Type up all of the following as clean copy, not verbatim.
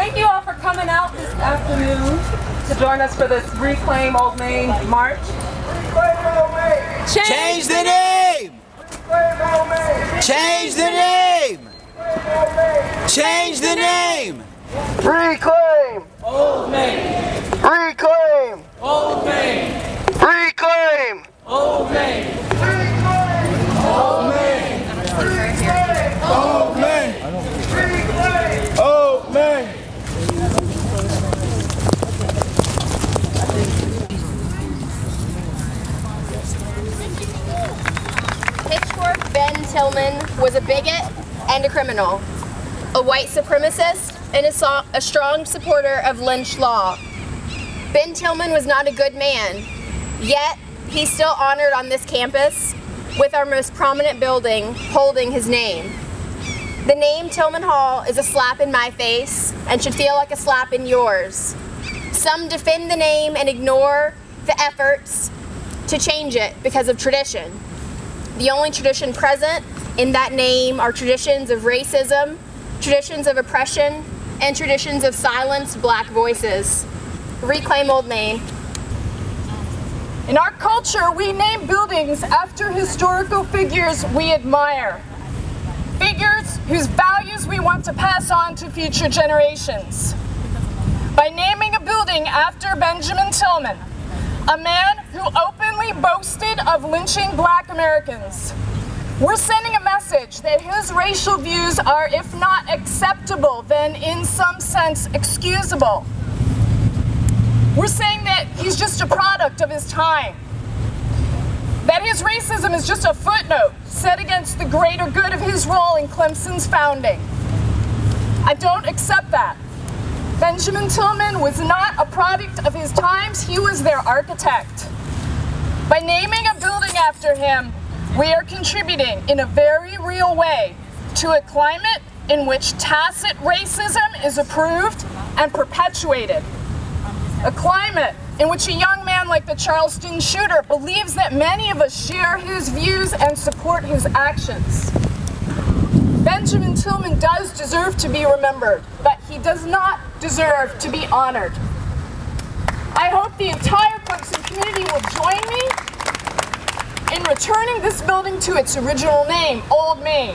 thank you all for coming out this afternoon to join us for this Reclaim Old Main March. Change the name! Change the name! Change the name! Reclaim! Old Main! Reclaim! Old Main! Reclaim! Old Main! Old Main! Old Main! Old Main! Pitchfork Ben Tillman was a bigot and a criminal, a white supremacist and a strong supporter of lynch law. Ben Tillman was not a good man, yet he's still honored on this campus with our most prominent building holding his name. The name Tillman Hall is a slap in my face and should feel like a slap in yours. Some defend the name and ignore the efforts to change it because of tradition. The only tradition present in that name are traditions of racism, traditions of oppression, and traditions of silenced black voices. Reclaim Old Main. In our culture, we name buildings after historical figures we admire. Figures whose values we want to pass on to future generations. By naming a building after Benjamin Tillman, a man who openly boasted of lynching black Americans, we're sending a message that his racial views are, if not acceptable, then in some sense excusable. We're saying that he's just a product of his time, that his racism is just a footnote set against the greater good of his role in Clemson's founding. I don't accept that. Benjamin Tillman was not a product of his times, he was their architect. By naming a building after him, we are contributing in a very real way to a climate in which tacit racism is approved and perpetuated. A climate in which a young man like the Charleston shooter believes that many of us share his views and support his actions. Benjamin Tillman does deserve to be remembered, but he does not deserve to be honored. I hope the entire Clemson community will join me in returning this building to its original name, Old Main.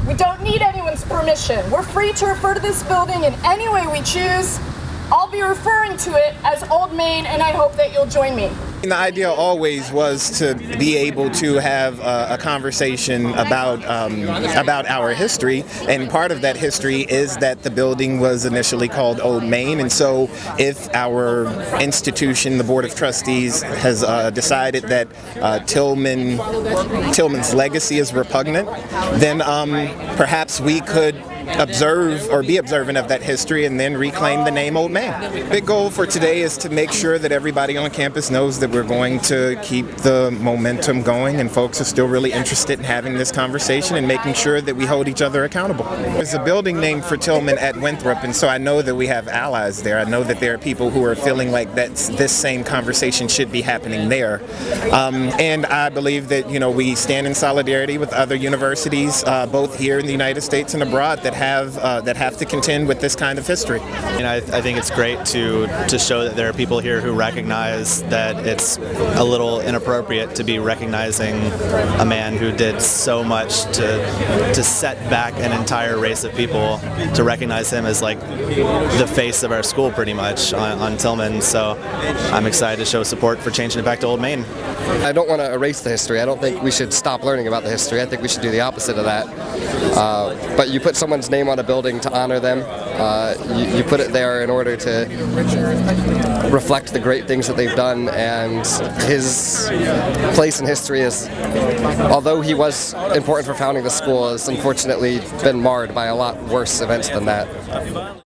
We don't need anyone's permission. We're free to refer to this building in any way we choose. I'll be referring to it as Old Main, and I hope that you'll join me. The idea always was to be able to have a conversation about our history, and part of that history is that the building was initially called Old Main, and so if our institution, the Board of Trustees, has decided that Tillman's legacy is repugnant, then perhaps we could observe or be observant of that history and then reclaim the name Old Main. Big goal for today is to make sure that everybody on campus knows that we're going to keep the momentum going, and folks are still really interested in having this conversation and making sure that we hold each other accountable. There's a building named for Tillman at Winthrop, and so I know that we have allies there. I know that there are people who are feeling like this same conversation should be happening there. And I believe that we stand in solidarity with other universities, both here in the United States and abroad, that have to contend with this kind of history. I think it's great to show that there are people here who recognize that it's a little inappropriate to be recognizing a man who did so much to set back an entire race of people, to recognize him as like the face of our school pretty much on Tillman. So I'm excited to show support for changing it back to Old Main. I don't want to erase the history. I don't think we should stop learning about the history. I think we should do the opposite of that. But you put someone's name on a building to honor them. You put it there in order to reflect the great things that they've done, and his place in history is, although he was important for founding the school, has unfortunately been marred by a lot worse events than that.